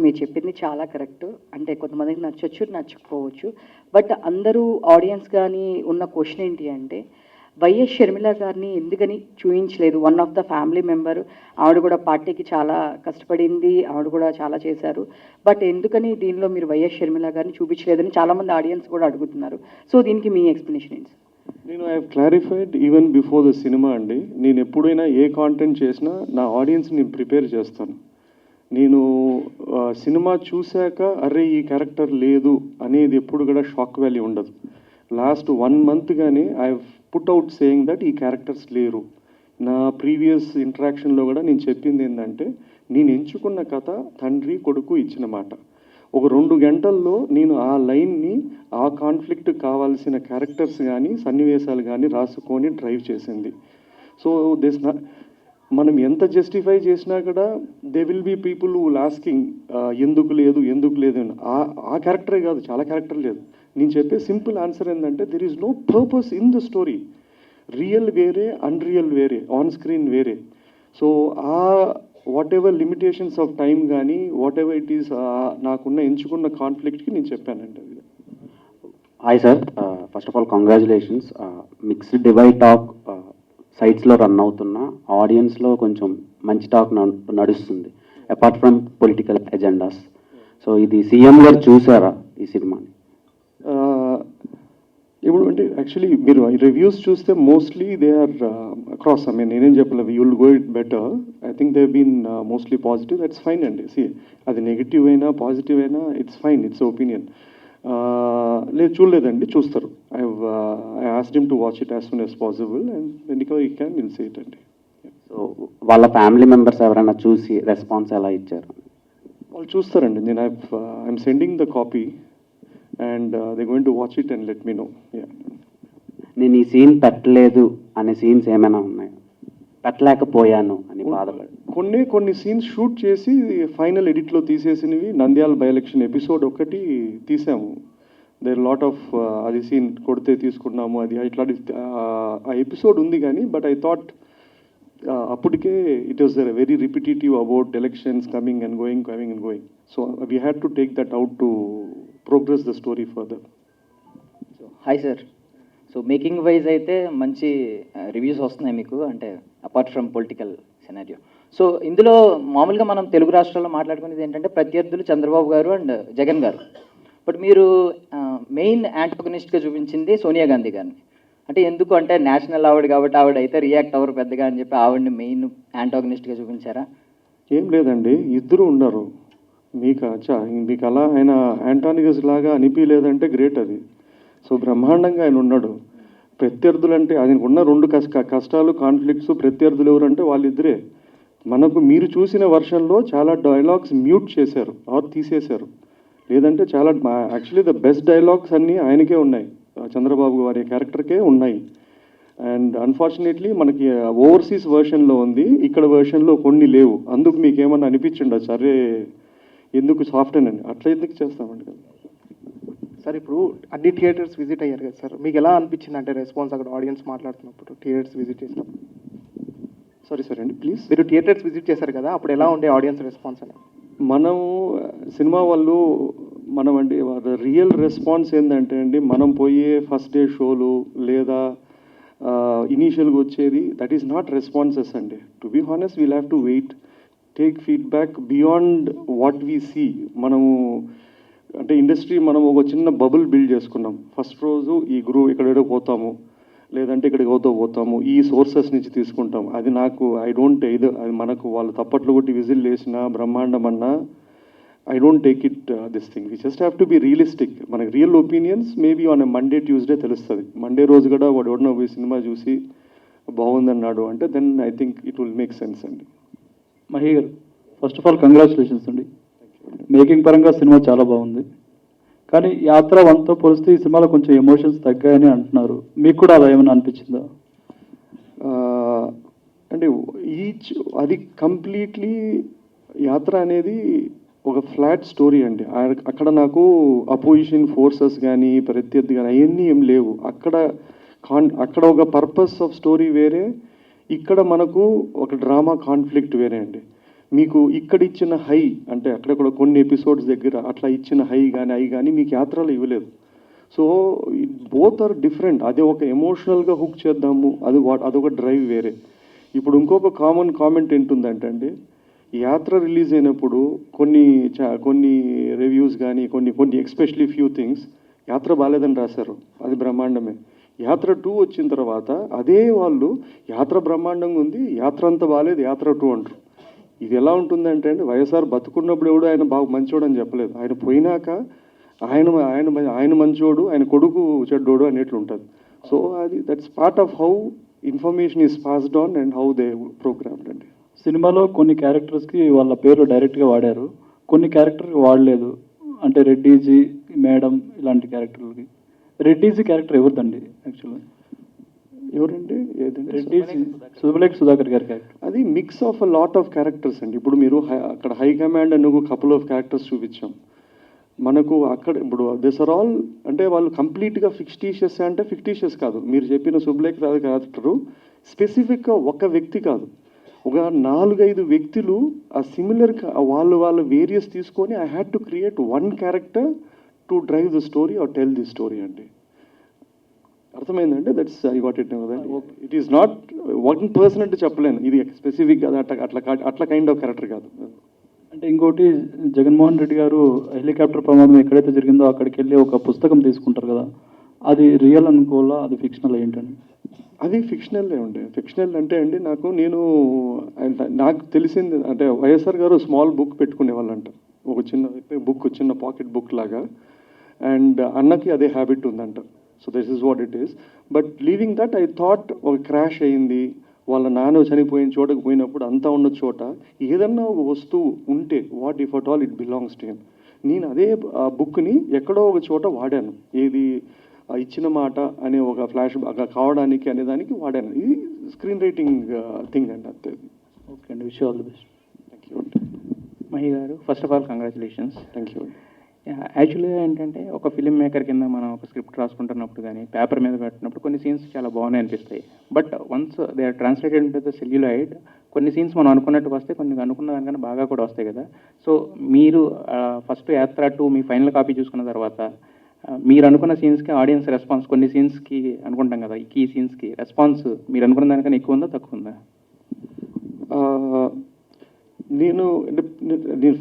మీరు చెప్పింది చాలా కరెక్ట్. అంటే కొంతమందికి నచ్చొచ్చు, నచ్చకపోవచ్చు. బట్ అందరూ ఆడియన్స్ కానీ ఉన్న క్వశ్చన్ ఏంటి అంటే, వైఎస్ షర్మిల గారిని ఎందుకని చూయించలేదు? One of the family member. ఆవిడ కూడా పార్టీకి చాలా కష్టపడింది. ఆవిడ కూడా చాలా చేశారు. బట్ ఎందుకని దీనిలో మీరు వైఎస్ షర్మిల గారిని చూపించలేదని చాలామంది ఆడియన్స్ కూడా అడుగుతున్నారు. సో దీనికి మీ ఎక్స్ప్లెనేషన్ ఏంటి? నేను I have clarified even before the cinema అండి. నేను ఎప్పుడైనా ఏ కాంటెంట్ చేసినా నా ఆడియన్స్ నేను ప్రిపేర్ చేస్తాను. నేను సినిమా చూశాక అరే ఈ క్యారెక్టర్ లేదు అనేది ఎప్పుడు కూడా షాక్ వాల్యూ ఉండదు. లాస్ట్ 1 month కానీ I have put out saying that ఈ క్యారెక్టర్స్ లేరు. నా ప్రీవియస్ ఇంటరాక్షన్లో కూడా నేను చెప్పింది ఏంటంటే, నేను ఎంచుకున్న కథ తండ్రి కొడుకు ఇచ్చిన మాట. ఒక 2 గంటల్లో నేను ఆ లైన్ని, ఆ కాన్ఫ్లిక్ట్ కావాల్సిన క్యారెక్టర్స్ కానీ సన్నివేశాలు కానీ రాసుకొని డ్రైవ్ చేసింది. సో దిస్ మనం ఎంత జస్టిఫై చేసినా కూడా they will be people who asking ఎందుకు లేదు అని. ఆ క్యారెక్టరే కాదు, చాలా క్యారెక్టర్ లేదు. నేను చెప్పే సింపుల్ ఆన్సర్ ఏంటంటే, there is no purpose in the story. Real వేరే, అన్రియల్ వేరే, ఆన్ స్క్రీన్ వేరే. సో ఆ whatever limitations of time కానీ వాట్ ఎవర్ ఇట్ ఈస్ నాకున్న ఎంచుకున్న కాన్ఫ్లిక్ట్కి నేను చెప్పానండి. అది hi sir, first of all congratulations. Mixed divide talk సైట్స్లో రన్ అవుతున్న ఆడియన్స్లో కొంచెం మంచి టాక్ నడుస్తుంది, apart from political agendas. So ఇది సీఎం గారు చూసారా ఈ సినిమాని? ఇప్పుడు అంటే యాక్చువల్లీ మీరు రివ్యూస్ చూస్తే mostly they are across. I mean నేనేం చెప్పలేదు, you will go it better. I think they been mostly positive. That's fine అండి. సి అది నెగిటివ్ అయినా పాజిటివ్ అయినా ఇట్స్ ఫైన్, ఇట్స్ ఒపీనియన్. లేదు చూడలేదండి, చూస్తారు. I asked him to watch it as soon as possible and when you can will see it అండి. So వాళ్ళ family members ఎవరైనా చూసి రెస్పాన్స్ ఎలా ఇచ్చారు? వాళ్ళు చూస్తారండి. నేను I'm sending the copy and they're going to watch it and let me know. Yeah. నేను ఈ సీన్ పెట్టలేదు అనే సీన్స్ ఏమైనా ఉన్నాయా? పెట్టలేకపోయాను అని బాధపడి కొన్ని సీన్స్ షూట్ చేసి ఫైనల్ ఎడిట్లో తీసేసినవి. నంద్యాల బై ఎలక్షన్ ఎపిసోడ్ ఒకటి తీసాము. దేర్ లాట్ ఆఫ్ అది సీన్ కొడితే తీసుకున్నాము, అది ఇట్లాంటి ఆ ఎపిసోడ్ ఉంది కానీ బట్ ఐ థాట్ అప్పటికే it was very repetitive about elections coming and going. So we had to take that out to progress the story further. Hi sir, so making wise అయితే మంచి రివ్యూస్ వస్తున్నాయి మీకు, అంటే apart from political scenario. So ఇందులో మామూలుగా మనం తెలుగు రాష్ట్రాల్లో మాట్లాడుకునేది ఏంటంటే ప్రత్యర్థులు చంద్రబాబు గారు అండ్ జగన్ గారు. బట్ మీరు మెయిన్ యాంటగనిస్ట్గా చూపించింది సోనియా గాంధీ గారిని. అంటే ఎందుకు అంటే నేషనల్ ఆవిడ కాబట్టి ఆవిడ అయితే రియాక్ట్ అవ్వరు పెద్దగా అని చెప్పి ఆవిడని మెయిన్ యాంటగనిస్ట్గా చూపించారా? ఏం లేదండి, ఇద్దరు ఉన్నారు. మీకు అలా ఆయన యాంటానిగస్ లాగా అనిపించలేదంటే గ్రేట్ అది. సో బ్రహ్మాండంగా ఆయన ఉన్నాడు. ప్రత్యర్థులు అంటే ఆయనకు ఉన్న 2 కష్టాలు, కాన్ఫ్లిక్ట్స్. ప్రత్యర్థులు ఎవరంటే వాళ్ళిద్దరే. మనకు మీరు చూసిన వర్షన్లో చాలా డైలాగ్స్ మ్యూట్ చేశారు ఆర్ తీసేశారు. లేదంటే చాలా యాక్చువల్లీ ద బెస్ట్ డైలాగ్స్ అన్నీ ఆయనకే ఉన్నాయి, చంద్రబాబు వారి క్యారెక్టర్కే ఉన్నాయి. అండ్ అన్ఫార్చునేట్లీ మనకి ఓవర్సీస్ వర్షన్లో ఉంది, ఇక్కడ వర్షన్లో కొన్ని లేవు. అందుకు మీకు ఏమన్నా అనిపించిండొచ్చు, అరే ఎందుకు సాఫ్ట్ అని. అట్లా ఎందుకు చేస్తామండి కదా సార్. ఇప్పుడు అన్ని థియేటర్స్ విజిట్ అయ్యారు కదా సార్, మీకు ఎలా అనిపించింది అంటే రెస్పాన్స్ అక్కడ ఆడియన్స్ మాట్లాడుతున్నప్పుడు థియేటర్స్ విజిట్ చేసినప్పుడు? సారీ అండి ప్లీజ్. మీరు థియేటర్స్ విజిట్ చేశారు కదా, అప్పుడు ఎలా ఉండే ఆడియన్స్ రెస్పాన్స్ అని? మనం సినిమా వాళ్ళు అండి రియల్ రెస్పాన్స్ ఏంటంటే అండి, మనం పోయే ఫస్ట్ డే షోలు లేదా ఇనీషియల్గా వచ్చేది దట్ ఈస్ నాట్ రెస్పాన్సెస్ అండి. To be honest we'll have to wait, take feedback beyond what we see. మనము అంటే ఇండస్ట్రీ మనం ఒక చిన్న బబుల్ బిల్డ్ చేసుకున్నాం. ఫస్ట్ రోజు ఈ ఇక్కడేడో పోతాము, లేదంటే ఇక్కడికి పోతాము, ఈ సోర్సెస్ నుంచి తీసుకుంటాం. అది నాకు ఐ డోంట్ ఇది అది మనకు వాళ్ళు తప్పట్లు కొట్టి విజిల్ వేసినా బ్రహ్మాండం అన్నా I don't take it this thing. We just have to be realistic. మనకి real opinions maybe on Monday Tuesday తెలుస్తుంది. మండే రోజు కూడా వాడు ఎవడన్నా పోయి సినిమా చూసి బాగుందన్నాడు అంటే then I think it will make sense అండి. మహి గారు, ఫస్ట్ ఆఫ్ ఆల్ కంగ్రాచులేషన్స్ అండి. మేకింగ్ పరంగా సినిమా చాలా బాగుంది, కానీ యాత్ర 1తో పోలిస్తే ఈ సినిమాలో కొంచెం ఎమోషన్స్ తగ్గాయని అంటున్నారు. మీకు కూడా అలా ఏమైనా అనిపించిందా? అంటే అది కంప్లీట్లీ యాత్ర అనేది ఒక ఫ్లాట్ స్టోరీ అండి. అక్కడ నాకు అపోజిషన్ ఫోర్సెస్ కానీ ప్రత్యర్థి కానీ అవన్నీ ఏం లేవు. అక్కడ ఒక పర్పస్ ఆఫ్ స్టోరీ వేరే, ఇక్కడ మనకు ఒక డ్రామా కాన్ఫ్లిక్ట్ వేరే అండి. మీకు ఇక్కడ ఇచ్చిన హై అంటే అక్కడక్కడ కొన్ని ఎపిసోడ్స్ దగ్గర అట్లా ఇచ్చిన హై కానీ మీకు యాత్రలో ఇవ్వలేదు. So both are different. అదే ఒక ఎమోషనల్గా హుక్ చేద్దాము, అదొక డ్రైవ్ వేరే. ఇప్పుడు ఇంకొక కామన్ కామెంట్ ఏంటుందంటే అండి, యాత్ర రిలీజ్ అయినప్పుడు కొన్ని రివ్యూస్ కానీ కొన్ని ఎస్పెషలీ ఫ్యూ థింగ్స్ యాత్ర బాగాలేదని రాశారు, అది బ్రహ్మాండమే. యాత్ర 2 వచ్చిన తర్వాత అదే వాళ్ళు యాత్ర బ్రహ్మాండంగా ఉంది, యాత్ర అంత బాగాలేదు, యాత్ర 2 అంటారు. ఇది ఎలా ఉంటుందంటే అండి, వైఎస్ఆర్ బతుకున్నప్పుడు ఎవడు ఆయన బాగా మంచోడు అని చెప్పలేదు, ఆయన పోయినాక ఆయన మంచోడు, ఆయన కొడుకు చెడ్డోడు అనేట్లు ఉంటుంది. So that's part of how information is passed on and how they programmed అండి. సినిమాలో కొన్ని క్యారెక్టర్స్కి వాళ్ళ పేరు డైరెక్ట్గా వాడారు, కొన్ని క్యారెక్టర్కి వాడలేదు. అంటే రెడ్డీజీ, మేడం ఇలాంటి క్యారెక్టర్లకి. రెడ్డీజీ క్యారెక్టర్ ఎవరిదండి యాక్చువల్గా? ఎవరండి? ఏదండి? రెడ్డీజీ శుభలేఖ సుధాకర్ గారి క్యారెక్టర్. అది mix of a lot of characters అండి. ఇప్పుడు మీరు అక్కడ హై కమాండ్ అని ఒక కపుల్ ఆఫ్ క్యారెక్టర్స్ చూపించాం మనకు. అక్కడ ఇప్పుడు దిస్ ఆర్ ఆల్ అంటే వాళ్ళు కంప్లీట్గా ఫిక్టీషియస్ అంటే ఫిక్టీషియస్ కాదు. మీరు చెప్పిన శుభలేఖ క్యారెక్టరు స్పెసిఫిక్గా ఒక వ్యక్తి కాదు, ఒక 4-5 వ్యక్తులు ఆ సిమిలర్ వాళ్ళ వేరియస్ తీసుకొని I had to create one character to drive the story or tell the story అండి. అర్థమైందండి? దట్స్ ఐ గాట్ ఇట్ కదండి. It is not one person అంటే చెప్పలేను, ఇది స్పెసిఫిక్ కాదు, అట్లా కైండ్ ఆఫ్ క్యారెక్టర్ కాదు. అంటే ఇంకోటి, జగన్మోహన్ రెడ్డి గారు హెలికాప్టర్ ప్రమాదం ఎక్కడైతే జరిగిందో అక్కడికి వెళ్ళి ఒక పుస్తకం తీసుకుంటారు కదా, అది రియల్ అనుకోవాలా, అది ఫిక్షనల్ ఏంటండి? అది ఫిక్షనల్లే ఉండే. ఫిక్షనల్ అంటే అండి నాకు తెలిసింది అంటే వైఎస్ఆర్ గారు స్మాల్ బుక్ పెట్టుకునేవాళ్ళంట, ఒక చిన్న పాకెట్ బుక్ లాగా. అండ్ అన్నకి అదే హ్యాబిట్ ఉందంట. So this is what it is. But leaving that I thought ఒక క్రాష్ అయింది, వాళ్ళ నాన్న చనిపోయిన చోటకు పోయినప్పుడు అంతా ఉన్న చోట ఏదన్నా ఒక వస్తువు ఉంటే what if at all it belongs to him. నేను అదే బుక్ని ఎక్కడో ఒక చోట వాడాను, ఏది ఇచ్చిన మాట అనే ఒక ఫ్లాష్ కావడానికి అనేదానికి వాడాను. ఇది స్క్రీన్ రైటింగ్ థింగ్ అండి, అంతే. ఓకే అండి, wish all the best. Thank you అండి. మహి గారు, first of all congratulations. Thank you అండి. యాక్చువల్గా ఏంటంటే ఒక ఫిలిం మేకర్ కింద మనం ఒక స్క్రిప్ట్ రాసుకుంటున్నప్పుడు కానీ పేపర్ మీద పెట్టినప్పుడు కొన్ని సీన్స్ చాలా బాగున్నాయి అనిపిస్తాయి. But once they are translated into the celluloid, కొన్ని సీన్స్ మనం అనుకున్నట్టు వస్తాయి, కొన్ని అనుకున్న దానికన్నా బాగా కూడా వస్తాయి కదా. సో మీరు ఫస్ట్ యాత్ర 2 మీ ఫైనల్ కాపీ చూసుకున్న తర్వాత మీరు అనుకున్న సీన్స్కి ఆడియన్స్ రెస్పాన్స్, కొన్ని సీన్స్కి అనుకుంటాం కదా, ఈ సీన్స్కి రెస్పాన్స్ మీరు అనుకున్న దానికన్నా ఎక్కువ ఉందా తక్కువ ఉందా? నేను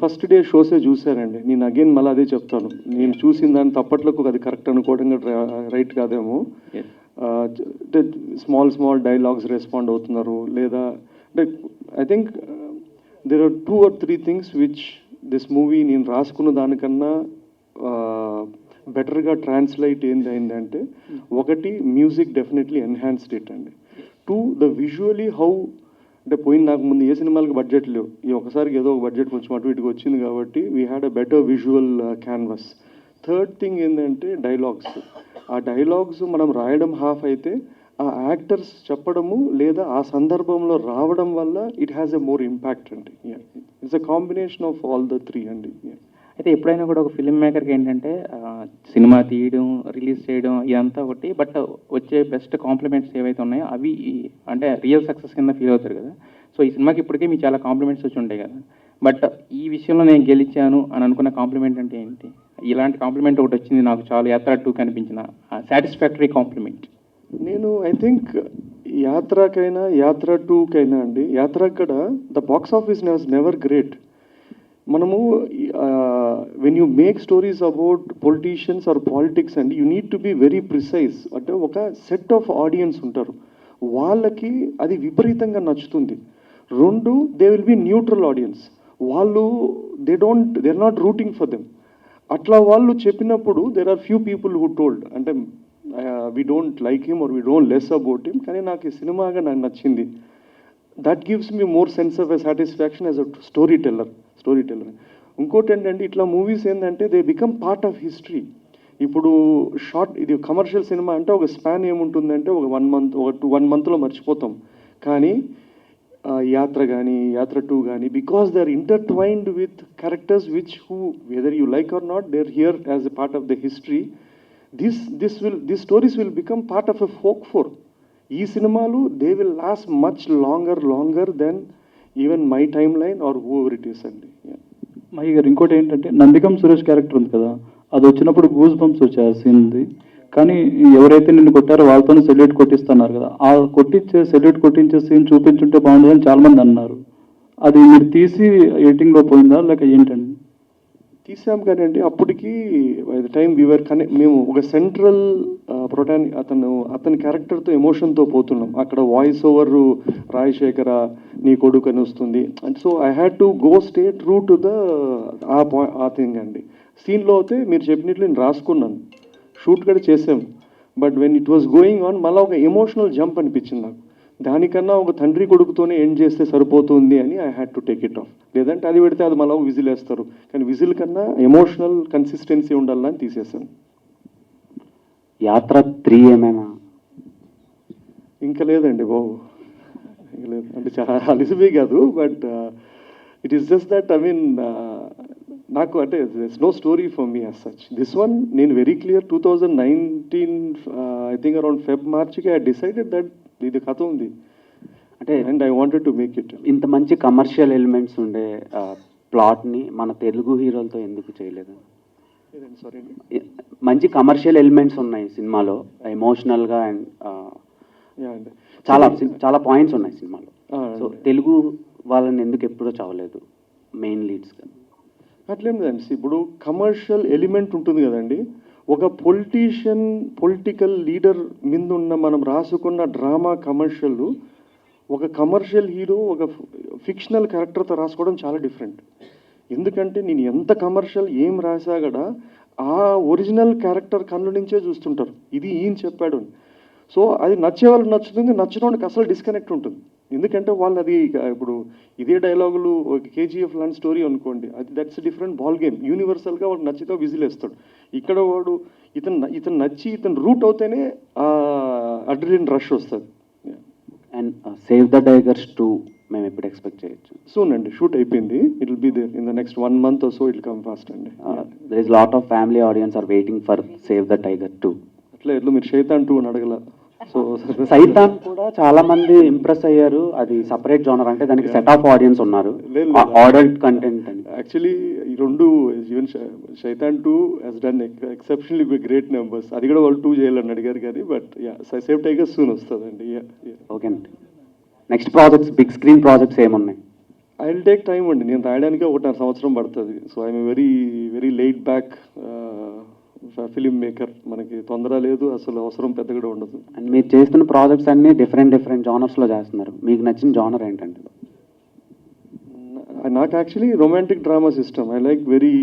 ఫస్ట్ డే షోసే చూశానండి. నేను అగైన్ మళ్ళీ అదే చెప్తాను, నేను చూసిన దాన్ని తప్పట్లకు అది కరెక్ట్ అనుకోవడం రైట్ కాదేమో. అంటే స్మాల్ డైలాగ్స్ రెస్పాండ్ అవుతున్నారు లేదా అంటే I think there are 2 or 3 things which this movie నేను రాసుకున్న దానికన్నా బెటర్గా ట్రాన్స్లేట్ ఏంటంటే, ఒకటి మ్యూజిక్ డెఫినెట్లీ ఎన్హాన్స్డ్ ఇట్ అండి. 2 ద విజువలీ హౌ అంటే నాకు ముందు ఏ సినిమాలకు బడ్జెట్ లేవు, ఈ ఒకసారికి ఏదో ఒక బడ్జెట్ కొంచెం అటు ఇటుకు వచ్చింది కాబట్టి we had a better visual canvas. Third thing ఏంటంటే డైలాగ్స్. ఆ డైలాగ్స్ మనం రాయడం హాఫ్ అయితే ఆ యాక్టర్స్ చెప్పడము లేదా ఆ సందర్భంలో రావడం వల్ల it has a more impact అండి. It's a combination of all the 3 అండి. అయితే ఎప్పుడైనా కూడా ఒక ఫిల్మ్ మేకర్కి ఏంటంటే సినిమా తీయడం, రిలీజ్ చేయడం ఇదంతా ఒకటి, బట్ వచ్చే బెస్ట్ కాంప్లిమెంట్స్ ఏవైతే ఉన్నాయో అవి అంటే రియల్ సక్సెస్ కింద ఫీల్ అవుతారు కదా. సో ఈ సినిమాకి ఇప్పటికే మీకు చాలా కాంప్లిమెంట్స్ వచ్చి ఉంటాయి కదా, బట్ ఈ విషయంలో నేను గెలిచాను అని అనుకున్న కాంప్లిమెంట్ అంటే ఏంటి? ఇలాంటి కాంప్లిమెంట్ ఒకటి వచ్చింది నాకు చాలు యాత్ర 2 కనిపించిన సాటిస్ఫాక్టరీ కాంప్లిమెంట్. నేను ఐ థింక్ యాత్రకైనా యాత్ర 2కైనా అండి, యాత్ర కూడా the box office never great. మనము when you make stories about politicians or politics అండి, you need to be very precise. అంటే ఒక సెట్ ఆఫ్ ఆడియన్స్ ఉంటారు, వాళ్ళకి అది విపరీతంగా నచ్చుతుంది. 2 they will be neutral audiences, వాళ్ళు they are not rooting for them. అట్లా వాళ్ళు చెప్పినప్పుడు there are few people who told అంటే we don't like him or we don't less about him, కానీ నాకు ఈ సినిమాగా నాకు నచ్చింది. That gives me more sense of a satisfaction as a storyteller. ఇంకోటి ఏంటంటే ఇట్లా మూవీస్ ఏంటంటే they become part of history. ఇప్పుడు ఇది కమర్షియల్ సినిమా అంటే ఒక స్పాన్ ఏముంటుందంటే ఒక 1 monthలో మర్చిపోతాం. కానీ యాత్ర కానీ యాత్ర 2 కానీ because they are intertwined with characters which who whether you like or not they are here as a part of the history. This stories will become part of a folklore. ఈ సినిమాలు they will last much longer than even my timeline or whoever it is అండి. మహి గారు ఇంకోటి ఏంటంటే Nandigam Suresh character ఉంది కదా, అది వచ్చినప్పుడు గూస్ బంప్స్ వచ్చాయి ఆ సీన్ ఉంది. కానీ ఎవరైతే నిన్ను కొట్టారో వాళ్ళతోనే సెల్యూట్ కొట్టిస్తున్నారు కదా, ఆ సెల్యూట్ కొట్టించే సీన్ చూపించుంటే బాగుండదని చాలా మంది అన్నారు. అది మీరు తీసి ఎడిటింగ్లో పోయిందా లేక ఏంటండి? తీసాం కానీ అండి అప్పటికి బై ద టైం వీవర్ మేము ఒక సెంట్రల్ అతని క్యారెక్టర్తో ఎమోషన్తో పోతున్నాం. అక్కడ వాయిస్ ఓవర్ రాజశేఖర నీ కొడుకు అని వస్తుంది. And so I had to go stay true to the ఆ థింగ్ అండి. సీన్లో అయితే మీరు చెప్పినట్లు నేను రాసుకున్నాను, షూట్ కూడా చేసాం. But when it was going on మళ్ళీ ఒక ఎమోషనల్ జంప్ అనిపించింది నాకు. దానికన్నా ఒక తండ్రి కొడుకుతోనే ఎండ్ చేస్తే సరిపోతుంది అని I had to take it of. లేదంటే అది పెడితే అది మళ్ళీ విజిల్ వేస్తారు. కానీ విజిల్ కన్నా ఎమోషనల్ కన్సిస్టెన్సీ ఉండాలని తీసేసాను. యాత్ర 3 ఏమైనా? ఇంకా లేదండి బాబు, ఇంకా లేదు. అంటే చాలా అలిసిపోయి కాదు, but it is just that I mean నాకు అంటే no story for me as such. This one నేను very clear 2019 I think around March I decided that ఇది కథ ఉంది అంటే and I wanted to make it. ఇంత మంచి కమర్షియల్ ఎలిమెంట్స్ ఉండే ప్లాట్ని మన తెలుగు హీరోలతో ఎందుకు చేయలేదు? సారీ అండి. మంచి కమర్షియల్ ఎలిమెంట్స్ ఉన్నాయి సినిమాలో, ఎమోషనల్గా అండ్ అండి చాలా చాలా పాయింట్స్ ఉన్నాయి సినిమాలో. అండి. సో తెలుగు వాళ్ళని ఎందుకు ఎప్పుడూ చదవలేదు మెయిన్ లీడ్స్గా? అట్లేం లేదండి. ఇప్పుడు కమర్షియల్ ఎలిమెంట్ ఉంటుంది కదండి. ఒక పొలిటికల్ లీడర్ మీద ఉన్న మనం రాసుకున్న డ్రామా కమర్షియల్, ఒక కమర్షియల్ హీరో ఒక ఫిక్షనల్ క్యారెక్టర్తో రాసుకోవడం చాలా డిఫరెంట్. ఎందుకంటే నేను ఎంత కమర్షియల్ ఏం రాసా కూడా ఆ ఒరిజినల్ క్యారెక్టర్ కన్ను నుంచే చూస్తుంటారు, ఇది ఈయన చెప్పాడు అని. సో అది నచ్చే వాళ్ళకి నచ్చుతుంది, నచ్చిన వాళ్ళకి అసలు డిస్కనెక్ట్ ఉంటుంది. ఎందుకంటే వాళ్ళు అది ఇప్పుడు ఇదే డైలాగులు ఒక KGF లాంటి స్టోరీ అనుకోండి, అది దట్స్ డిఫరెంట్ బాల్ గేమ్. యూనివర్సల్గా వాడు నచ్చితే విజిల్ వేస్తాడు. ఇక్కడ వాడు ఇతను నచ్చి ఇతను రూట్ అవుతేనే అడ్రిలిన్ రష్ వస్తుంది. అండ్ సేవ్ ద టైగర్స్ 2 మేము ఎప్పుడు ఎక్స్పెక్ట్ చేయొచ్చు? సూన్ అండి, షూట్ అయిపోయింది. It will be there in the next 1 month or so. It will come fast అండి. There is lot of family audience are waiting for save the tiger 2. అట్లా ఎట్లా మీరు శైతాన్ 2 అని అడగల. సో సైతాన్ కూడా చాలా మంది ఇంప్రెస్ అయ్యారు. అది సపరేట్ జోనర్, అంటే దానికి సెట్ ఆఫ్ ఆడియన్స్ ఉన్నారు, అడల్ట్ కంటెంట్ అని. యాక్చువల్లీ ఈ రెండు even Shaitan 2 he's done exceptionally great numbers. అది కూడా వాళ్ళు 2 చేయాలని అడిగారు కానీ, బట్ సేవ్ టైగర్ సూన్ వస్తుందండి. ఓకే అండి. Next projects, big screen projects ఏమున్నాయి? ఐ విల్ టేక్ టైం అండి. నేను రాయడానికి 1.5 సంవత్సరం పడుతుంది. So I'm very laid back film maker. మనకి తొందర లేదు, అసలు అవసరం పెద్దగా కూడా ఉండదు. అండ్ మీరు చేస్తున్న ప్రాజెక్ట్స్ అన్ని డిఫరెంట్ జానర్స్లో చేస్తున్నారు. మీకు నచ్చిన జానర్ ఏంటంటే? నాకు యాక్చువల్లీ రొమాంటిక్ డ్రామాస్ ఇష్టం. I like very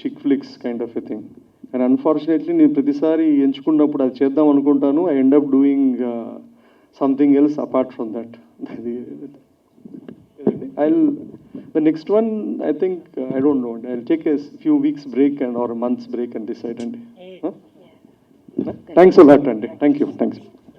chick flicks kind of a thing. And unfortunately నేను ప్రతిసారి ఎంచుకున్నప్పుడు అది చేద్దాం అనుకుంటాను, I end up doing something else apart from that. The next one, I think, I don't know. I'll take a few weeks break or a month's break and decide. Thanks a lot, Andy. Thank you. Thanks.